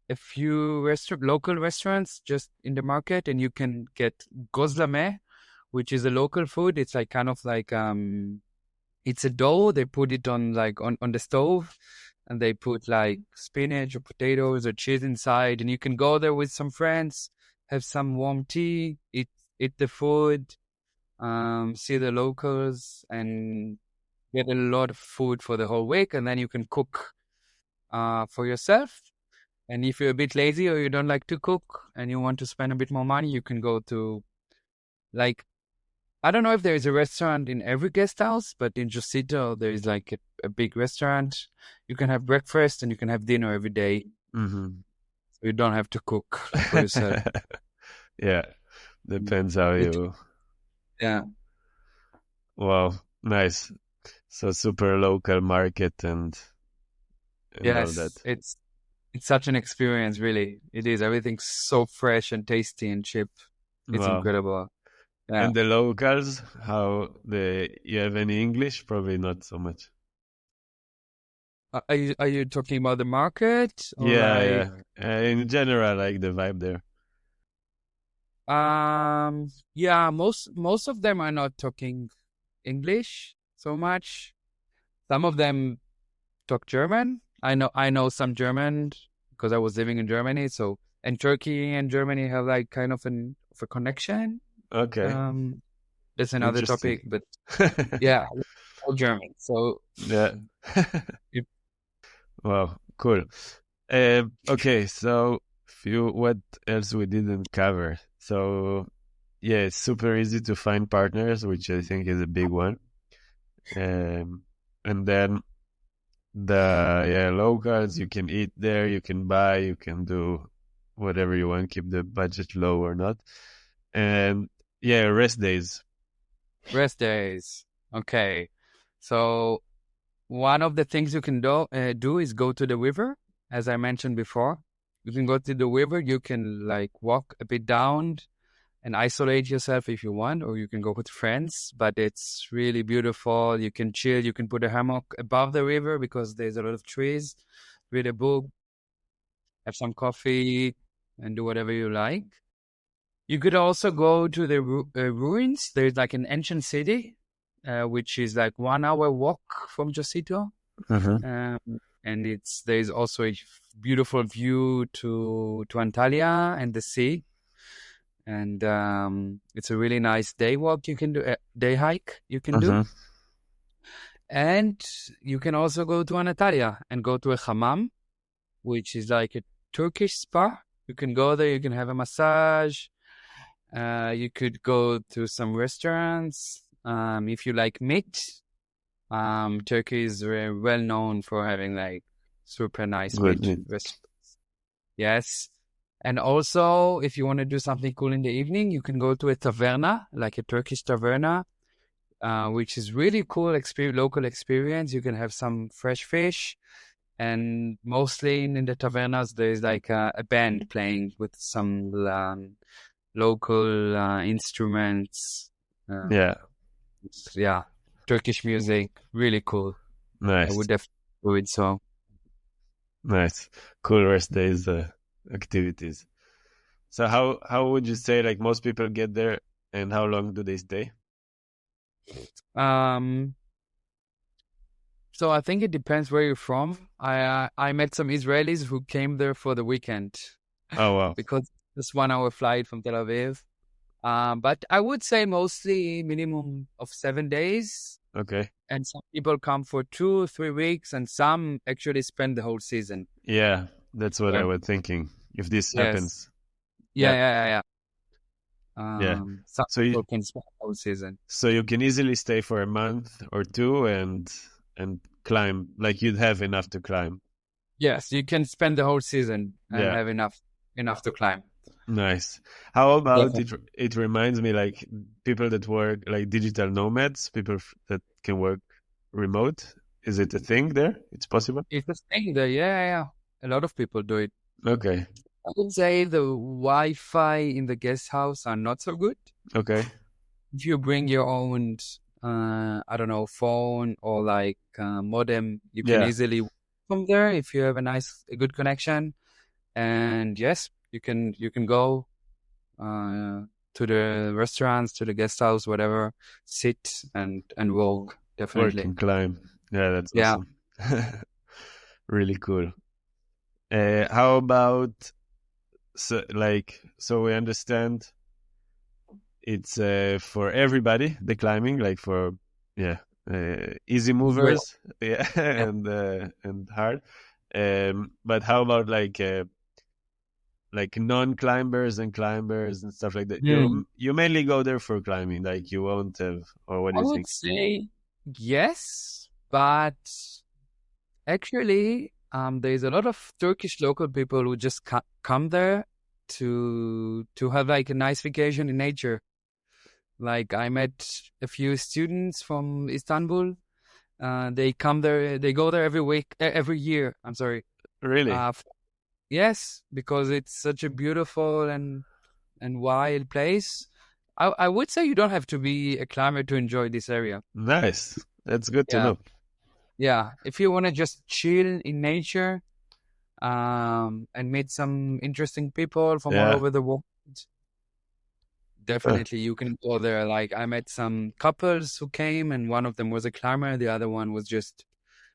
S2: a few local restaurants just in the market, and you can get gozlame, which is a local food. It's like kind of like it's a dough. They put it on like on the stove, and they put like spinach or potatoes or cheese inside, and you can go there with some friends, have some warm tea, eat the food, see the locals, and get a lot of food for the whole week, and then you can cook for yourself. And if you're a bit lazy or you don't like to cook and you want to spend a bit more money, you can go to like, I don't know if there is a restaurant in every guest house, but in Josito there is like a big restaurant. You can have breakfast and you can have dinner every day.
S1: Mm-hmm.
S2: So you don't have to cook for yourself.
S1: Yeah. Depends how you.
S2: Yeah.
S1: Wow. Nice. So super local market and all that.
S2: Yes, it's such an experience, really. It is. Everything's so fresh and tasty and cheap. It's
S1: Wow.
S2: incredible. Yeah.
S1: And the locals, you have any English? Probably not so much.
S2: Are you talking about the market or
S1: Yeah,
S2: like
S1: yeah. In general, like the vibe there.
S2: yeah, most of them are not talking English so much. Some of them talk German. I know some German because I was living in Germany. So, and Turkey and Germany have like kind of a connection.
S1: Okay,
S2: That's another
S1: interesting.
S2: topic, but yeah, all German. So
S1: Yeah.
S2: it,
S1: Wow, cool. Okay, so what else we didn't cover? So yeah, it's super easy to find partners, which I think is a big one. And then locals, you can eat there, you can buy, you can do whatever you want, keep the budget low or not. And yeah, rest days.
S2: rest days. Okay, so one of the things you can do is go to the river, as I mentioned before. You can go to the river. You can like walk a bit down and isolate yourself if you want, or you can go with friends. But it's really beautiful. You can chill. You can put a hammock above the river because there's a lot of trees. Read a book, have some coffee, and do whatever you like. You could also go to the ruins. There's like an ancient city, which is like 1 hour walk from Josito.
S1: Mm-hmm.
S2: And there's also a beautiful view to Antalya and the sea. And it's a really nice day walk you can do, day hike you can do.
S1: Mm-hmm.
S2: And you can also go to Antalya and go to a hammam, which is like a Turkish spa. You can go there, you can have a massage. You could go to some restaurants. If you like meat, Turkey is very well known for having like super nice
S1: Good
S2: meat
S1: meat.
S2: restaurants. Yes. And also, if you want to do something cool in the evening, you can go to a taverna, like a Turkish taverna, which is really cool local experience. You can have some fresh fish. And mostly in the tavernas, there's like a band playing with some local instruments.
S1: Yeah,
S2: Yeah, Turkish music, really cool. I
S1: nice,
S2: would definitely do it. So,
S1: nice, cool rest days activities. So how would you say like most people get there, and how long do they stay?
S2: um, So I think it depends where you're from. I met some Israelis who came there for the weekend
S1: Oh wow.
S2: because it's 1 hour flight from Tel Aviv. But I would say mostly minimum of 7 days.
S1: Okay.
S2: And some people come for 2 3 weeks, and some actually spend the whole season.
S1: Yeah, that's what I
S2: There.
S1: was thinking. If this
S2: Yes.
S1: happens.
S2: Yeah,
S1: Yeah.
S2: yeah, yeah, yeah.
S1: Yeah.
S2: Some
S1: So
S2: people can spend the whole season.
S1: you can easily stay for a month or two and climb, like you'd have enough to climb.
S2: Yes, you can spend the whole season and
S1: Yeah.
S2: have enough to climb.
S1: Nice. How about
S2: Definitely.
S1: it? It reminds me like people that work like digital nomads, people that can work remote. Is it a thing there? It's possible?
S2: It's a thing there. Yeah, yeah, yeah. A lot of people do it.
S1: Okay.
S2: I would say the Wi-Fi in the guest house are not so good.
S1: Okay.
S2: If you bring your own, I don't know, phone or like modem, you can
S1: Yeah.
S2: easily work from there if you have a good connection. And yes, you can go to the restaurants, to the guest house, whatever, sit and walk.
S1: Work
S2: Definitely.
S1: and climb. Yeah, that's
S2: Yeah.
S1: awesome. Really cool. How about so we understand it's for everybody, the climbing, like for yeah, easy
S2: Well,
S1: movers, yeah,
S2: yeah.
S1: and hard. But how about like non-climbers and climbers and stuff like that?
S2: Hmm.
S1: You mainly go there for climbing, like you won't have, or what do
S2: I
S1: you
S2: would
S1: think?
S2: say yes, but actually, there's a lot of Turkish local people who just come there to have like a nice vacation in nature. Like I met a few students from Istanbul. They come there. They go there every week, every year. I'm sorry.
S1: Really
S2: Uh, f- yes, because it's such a beautiful and wild place. I would say you don't have to be a climber to enjoy this area.
S1: nice. That's good to
S2: Yeah,
S1: know.
S2: yeah. If you want to just chill in nature, and meet some interesting people from all
S1: Yeah.
S2: over the world,
S1: Huh.
S2: definitely you can go there. Like I met some couples who came, and one of them was a climber, the other one was just,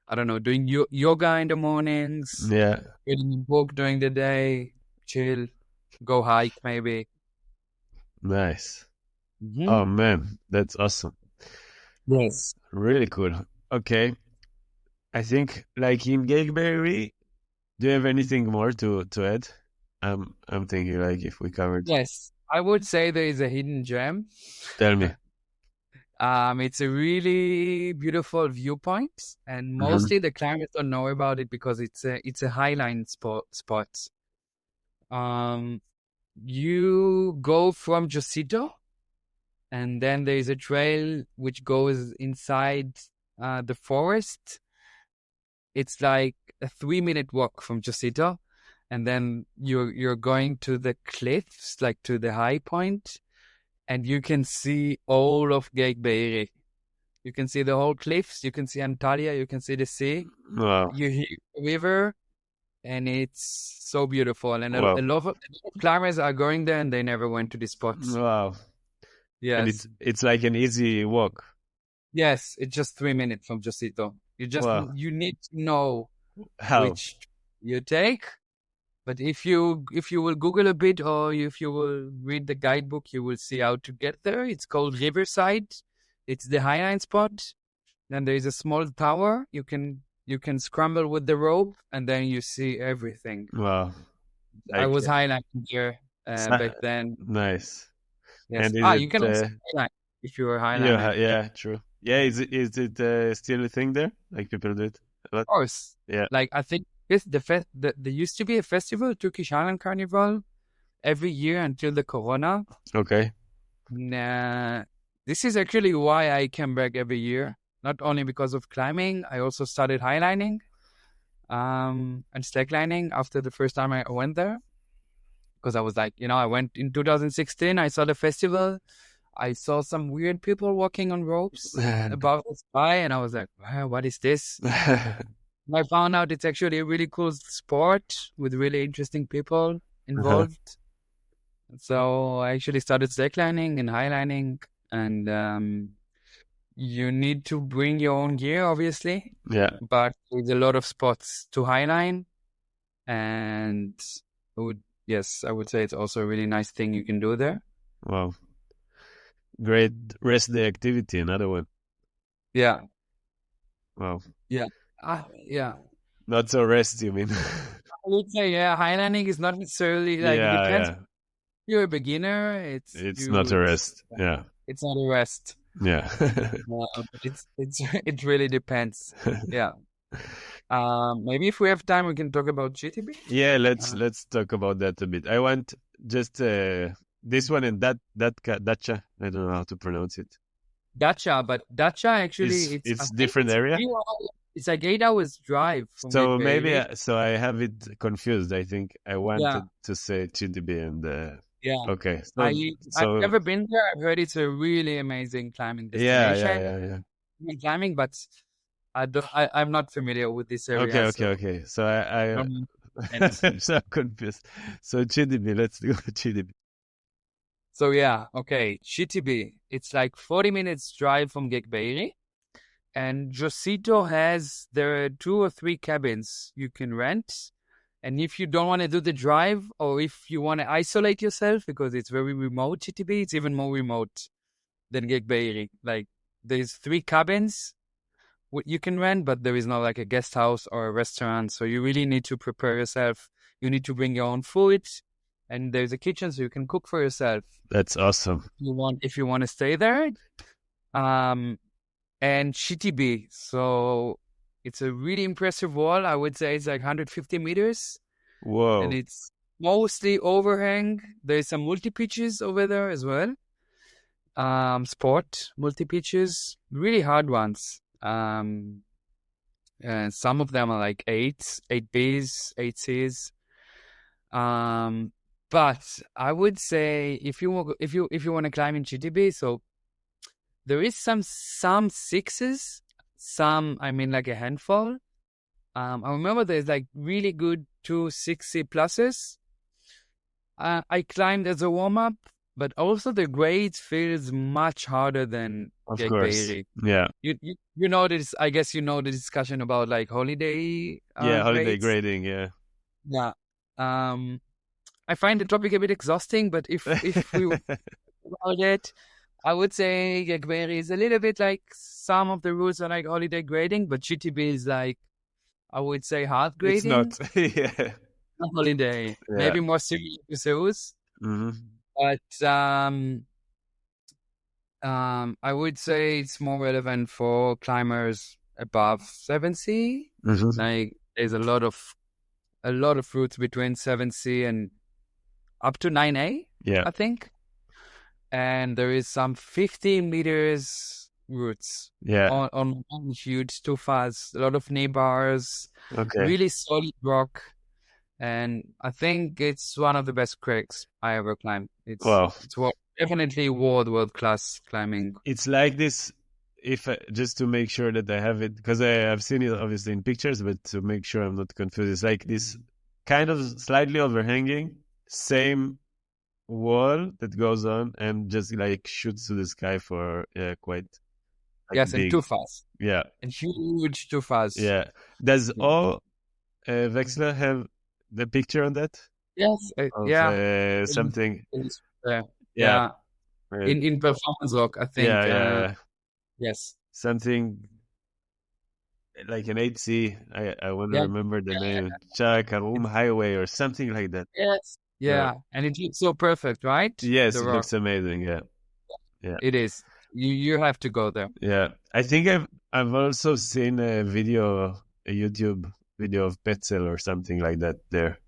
S2: I don't know, doing yoga in the mornings,
S1: Yeah.
S2: reading a book during the day, chill, go hike maybe.
S1: Nice.
S2: Hmm.
S1: Oh man, that's awesome.
S2: Yes.
S1: Really cool. Okay. I think like in Geyikbayiri, do you have anything more to add? I'm thinking like if we covered.
S2: Yes, I would say there is a hidden gem.
S1: Tell me.
S2: It's a really beautiful viewpoint, and
S1: Hmm.
S2: mostly the climbers don't know about it because it's a highline spot. Um, you go from Josito, and then there is a trail which goes inside the forest. It's like a 3 minute walk from Josito, and then you're going to the cliffs, like to the high point, and you can see all of Geyikbayiri. You can see the whole cliffs. You can see Antalya. You can see the sea.
S1: Wow.
S2: You hear the river, and it's so beautiful. And
S1: Wow.
S2: a lot of climbers are going there, and they never went to this spot.
S1: Wow. And
S2: Yes,
S1: it's like an easy walk.
S2: yes, it's just 3 minutes from Josito.
S1: Wow.
S2: You need to know
S1: How?
S2: which you take. But if you will Google a bit, or if you will read the guidebook, you will see how to get there. It's called Riverside. It's the highline spot. Then there is a small tower. You can scramble with the rope, and then you see everything.
S1: Wow.
S2: I
S1: Like
S2: was highlighting here back then.
S1: nice.
S2: Yes.
S1: And is
S2: You can
S1: it
S2: also highlight if you are
S1: yeah,
S2: highlighting.
S1: yeah, true. Yeah, is it still a thing there? Like people do it a lot?
S2: Of course.
S1: Yeah.
S2: Like I think there used to be a festival, Turkish Highland Carnival, every year until the Corona.
S1: Okay.
S2: Nah, this is actually why I came back every year. Not only because of climbing, I also started highlining, and slacklining after the first time I went there. Because I was like, I went in 2016, I saw the festival, I saw some weird people walking on ropes above the sky, and I was like, wow, what is this? And I found out it's actually a really cool sport with really interesting people
S1: Uh-huh.
S2: involved. So I actually started slacklining and highlining, and You need to bring your own gear, obviously,
S1: Yeah.
S2: but there's a lot of spots to highline, and yes, I would say it's also a really nice thing you can do there.
S1: Wow. Great rest day activity, another one.
S2: Yeah.
S1: Wow.
S2: Yeah. Yeah.
S1: Not so rest, you mean?
S2: I would say, yeah, highlining is not necessarily like, it depends.
S1: Yeah.
S2: If you're a beginner,
S1: It's not a rest. Yeah.
S2: it's not a rest.
S1: Yeah.
S2: But it really depends. Yeah. Maybe if we have time, we can talk about GTB.
S1: Yeah, let's talk about that a bit. I want just this one and Dacha. I don't know how to pronounce it.
S2: Dacha, but Dacha actually
S1: It's different area.
S2: It's like 8 hours drive from
S1: So
S2: Geyikbayiri.
S1: maybe so I have it confused. I think I wanted to say Çitdibi and
S2: yeah.
S1: okay.
S2: I've never been there. I've heard it's a really amazing climbing destination.
S1: Yeah.
S2: Climbing, but I'm not familiar with this area.
S1: Okay. So I'm so confused. So Çitdibi, let's go Çitdibi.
S2: So yeah, okay. Çitdibi, it's like 40 minutes drive from Geyikbayiri. And Josito there are 2 or 3 cabins you can rent. And if you don't want to do the drive, or if you want to isolate yourself, because it's very remote, Çitdibi, it's even more remote than Geyikbayiri. Like, there's 3 cabins you can rent, but there is not like a guest house or a restaurant. So you really need to prepare yourself. You need to bring your own food. And there's a kitchen so you can cook for yourself.
S1: That's awesome.
S2: If you want to stay there. And Çitdibi, so it's a really impressive wall. I would say it's like 150 meters.
S1: Whoa.
S2: And it's mostly overhang. There's some multi-pitches over there as well. Sport multi-pitches, really hard ones. And some of them are like 8Bs, 8Cs. But I would say if you want to climb in Çitdibi, so there is some 6s, like a handful. I remember there's like really good 2 6C pluses. I climbed as a warm-up, but also the grade feels much harder than Geyikbayiri.
S1: Yeah.
S2: You know this. I guess you know the discussion about like holiday.
S1: Holiday
S2: grades.
S1: grading. Yeah.
S2: Yeah. I find the topic a bit exhausting, but if we about it, I would say Geyikbayiri is a little bit like some of the rules are like holiday grading, but Çitdibi is like, I would say, hard grading.
S1: It's not. Yeah.
S2: Not holiday. Yeah. Maybe more serious to Zeus.
S1: Mm-hmm.
S2: But I would say it's more relevant for climbers above 7C.
S1: Mm-hmm.
S2: Like there's a lot of routes between 7C and up to 9A.
S1: Yeah.
S2: I think. And there is some 15 meters routes.
S1: Yeah.
S2: On huge tufas, a lot of knee bars.
S1: Okay.
S2: Really solid rock. And I think it's one of the best craigs I ever climbed. It's definitely world class climbing.
S1: It's like this. Just to make sure that I have it, because I've seen it obviously in pictures, but to make sure I'm not confused, it's like this kind of slightly overhanging, same wall that goes on and just like shoots to the sky for quite. Like,
S2: yes,
S1: big.
S2: And tufas.
S1: Yeah.
S2: And huge tufas.
S1: Yeah. Does all Wexler have the picture on that?
S2: Yes.
S1: Something.
S2: Yeah. In performance log, I think.
S1: Yeah.
S2: Yes.
S1: Something like an 8C. I want to remember the name. Chakarum Highway or something like that.
S2: Yes. Yeah. And it looks so perfect, right?
S1: Yes, it looks amazing. Yeah.
S2: It is. You have to go there.
S1: Yeah. I think I've also seen a YouTube video of Petzel or something like that there.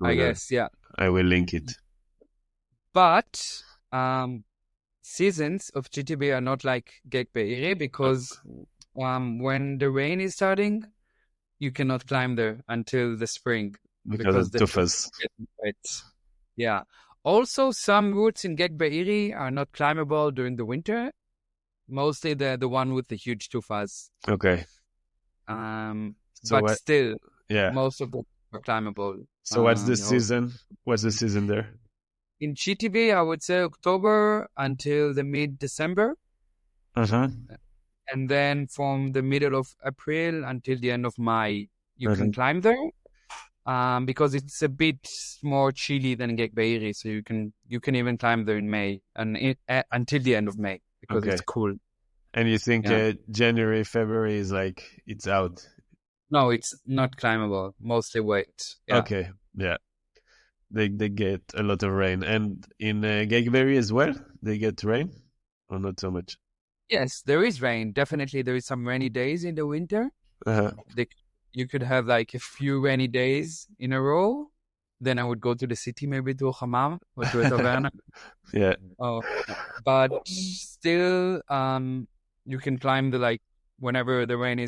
S2: I guess, yeah.
S1: I will link it.
S2: But seasons of Çitdibi are not like Geyikbayiri because when the rain is starting, you cannot climb there until the spring.
S1: Because the tufas.
S2: Yeah. Also, some routes in Geyikbayiri are not climbable during the winter. Mostly the one with the huge tufas.
S1: Okay.
S2: Still, most of them are climbable.
S1: So what's the season? What's the season there?
S2: In Çitdibi, I would say October until the mid-December.
S1: Uh-huh.
S2: And then from the middle of April until the end of May, you can climb there. Because it's a bit more chilly than Geyikbayiri, so you can even climb there in May and until the end of May because it's cool.
S1: And you think January, February is like it's out?
S2: No, it's not climbable. Mostly wet. Yeah.
S1: Okay, yeah. They get a lot of rain, and in Geyikbayiri as well, they get rain, or not so much.
S2: Yes, there is rain. Definitely, there is some rainy days in the winter. You could have like a few rainy days in a row. Then I would go to the city, maybe to a hammam or to a taverna.
S1: Yeah.
S2: But still, you can climb whenever the rain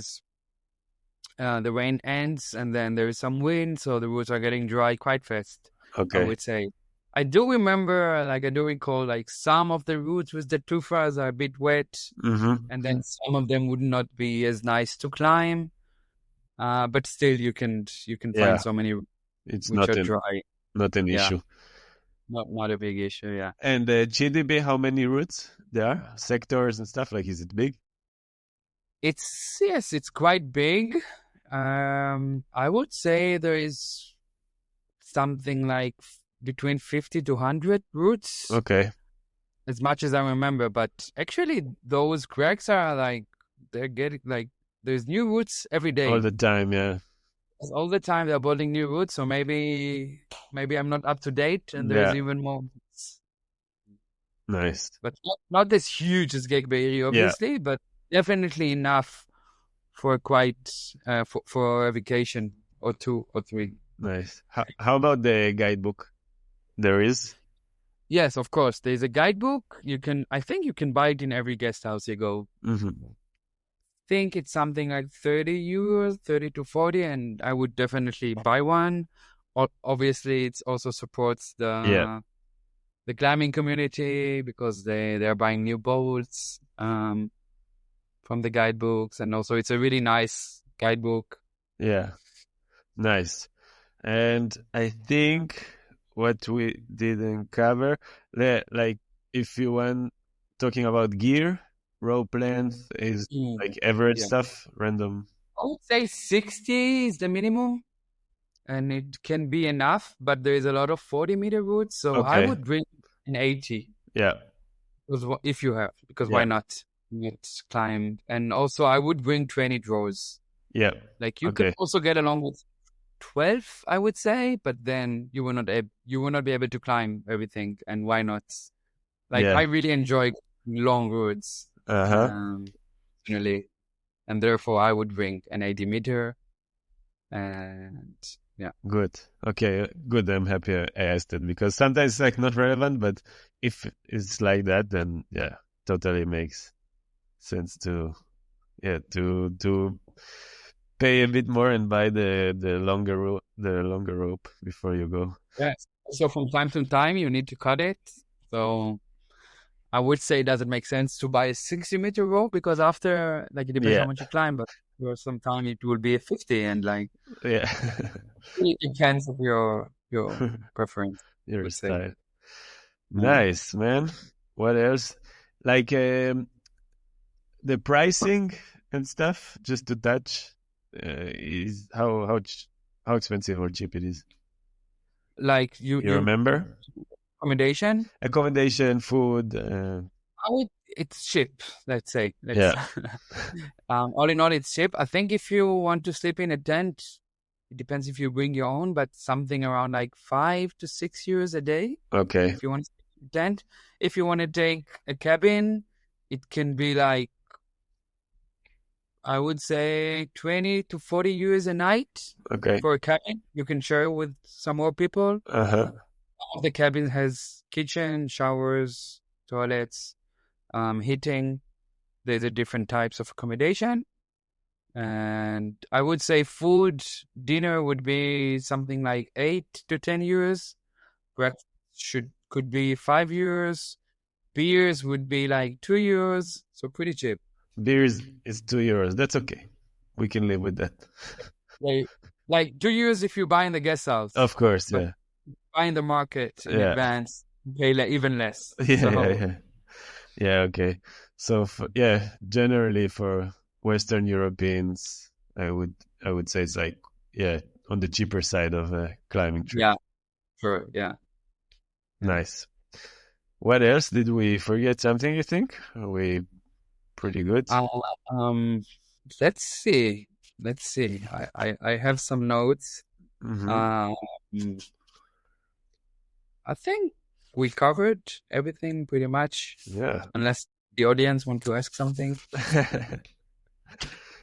S2: ends, and then there is some wind, so the routes are getting dry quite fast.
S1: Okay.
S2: I would say. I do recall some of the routes with the tufas are a bit wet, and then some of them would not be as nice to climb. But still, you can find so many
S1: it's
S2: which are dry.
S1: Not an issue.
S2: Not a big issue, yeah.
S1: And Çitdibi, how many routes there are? Sectors and stuff? Like, is it big?
S2: It's quite big. I would say there is something like between 50 to 100 routes.
S1: Okay.
S2: As much as I remember, but actually those cracks are they're getting there's new routes every day.
S1: All the time, yeah.
S2: All the time they're building new routes, so maybe I'm not up to date and there's even more.
S1: Nice.
S2: But not as huge as Geyikbayiri, obviously, but definitely enough for for a vacation or 2 or 3.
S1: Nice. How about the guidebook? There is?
S2: Yes, of course. There's a guidebook. I think you can buy it in every guest house you go. I think it's something like 30 euros, 30 to 40, and I would definitely buy one. Obviously, it also supports the climbing community because they're buying new boats from the guidebooks, and also it's a really nice guidebook.
S1: Yeah, nice. And I think what we didn't cover, like if you want talking about gear, rope length is like average stuff, random.
S2: I would say 60 is the minimum, and it can be enough, but there is a lot of 40-meter routes, so I would bring an 80.
S1: Yeah.
S2: If you have, because why not? It's climbed. And also I would bring 20 draws.
S1: Yeah.
S2: Like you could also get along with 12, I would say, but then you will not be able to climb everything, and why not? I really enjoy long routes. Generally, and therefore I would bring an 80-meter, and
S1: good. Okay, good. I'm happy I asked it because sometimes it's not relevant, but if it's like that, then totally makes sense to pay a bit more and buy the longer rope before you go.
S2: Yes. So from time to time you need to cut it. So I would say it doesn't make sense to buy a 60-meter rope because after it depends how much you climb, but for some time it will be a 50 and it depends of your preference.
S1: Your style. Nice, man. What else? The pricing and stuff, just to touch, is how expensive or cheap it is. You remember? Accommodation, food.
S2: It's cheap, let's say. All in all, it's cheap. I think if you want to sleep in a tent, it depends if you bring your own, but something around 5 to 6 euros a day.
S1: Okay.
S2: If you want to sleep in a tent. If you want to take a cabin, it can be I would say 20 to 40 euros a night.
S1: Okay.
S2: For a cabin. You can share with some more people. The cabin has kitchen, showers, toilets, heating. There's different types of accommodation. And I would say dinner would be something like 8 to 10 euros. Breakfast could be 5 euros. Beers would be 2 euros. So pretty cheap.
S1: Beers is 2 euros. That's okay. We can live with that.
S2: 2 euros if you buy in the guest house.
S1: Of course, yeah.
S2: Buy in the market in advance, pay even less.
S1: Yeah, okay. So yeah, generally for Western Europeans, I would say it's like, yeah, on the cheaper side of a climbing trip.
S2: Yeah, sure. Yeah.
S1: Nice. What else? Did we forget something, you think? Are we pretty good?
S2: Uh, um, let's see. Let's see. I have some notes.
S1: Mm-hmm.
S2: Um, I think we covered everything pretty much,
S1: Yeah.
S2: unless the audience want to ask something.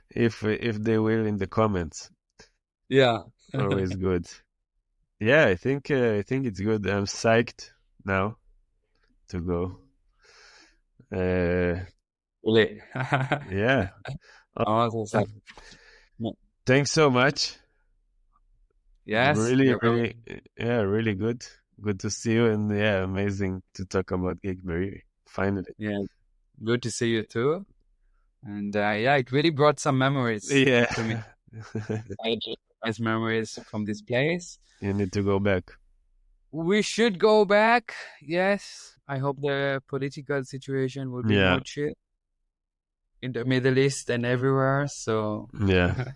S1: If they will in the comments,
S2: Yeah.
S1: always good. Yeah, I think it's good. I'm psyched now to go.
S2: Really.
S1: Yeah.
S2: Awesome.
S1: Awesome. Thanks so much.
S2: Yes,
S1: Really,
S2: you're welcome.
S1: really, yeah, really good. Good to see you, and yeah, amazing to talk about Geyikbayiri. Finally.
S2: Yeah, good to see you too. And yeah, it really brought some memories
S1: Yeah.
S2: to me. I had nice memories from this place.
S1: You need to go back.
S2: We should go back. Yes, I hope the political situation will be
S1: Yeah.
S2: more chill in the Middle East and everywhere. So,
S1: Yeah.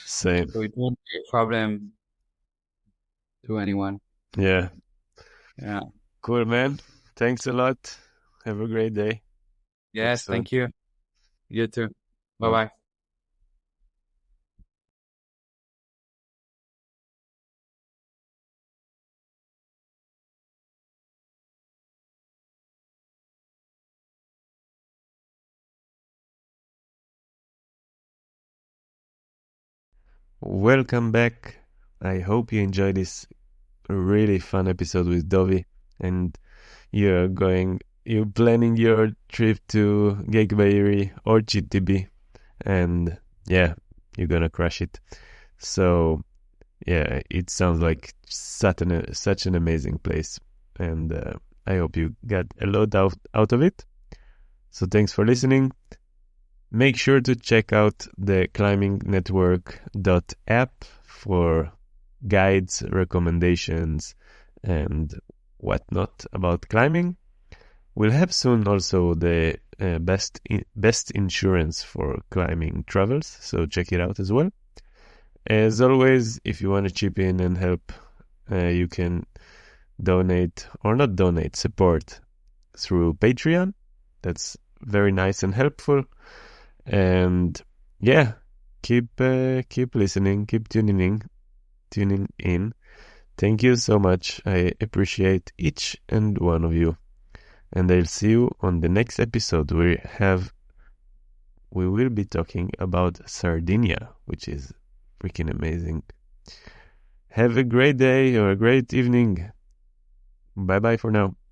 S1: Same.
S2: so it won't be a problem to anyone.
S1: Yeah.
S2: Yeah.
S1: Cool, man. Thanks a lot. Have a great day. Talk
S2: Yes,
S1: soon.
S2: thank you. You too. Bye
S1: Bye.
S2: bye.
S1: Welcome back. I hope you enjoyed this really fun episode with Dovi, and you're planning your trip to Geyikbayiri or Çitdibi, and yeah, you're gonna crush it. So yeah, it sounds like such an amazing place, and I hope you got a lot out of it. So thanks for listening. Make sure to check out the climbingnetwork.app for guides, recommendations, and whatnot about climbing. We'll have soon also the best insurance for climbing travels, so check it out as well. As always, if you want to chip in and help, you can donate or not donate, support through Patreon. That's very nice and helpful. And yeah, keep listening, keep tuning in. Thank you so much. I appreciate each and one of you. And I'll see you on the next episode. We will be talking about Sardinia, which is freaking amazing. Have a great day or a great evening. Bye bye for now.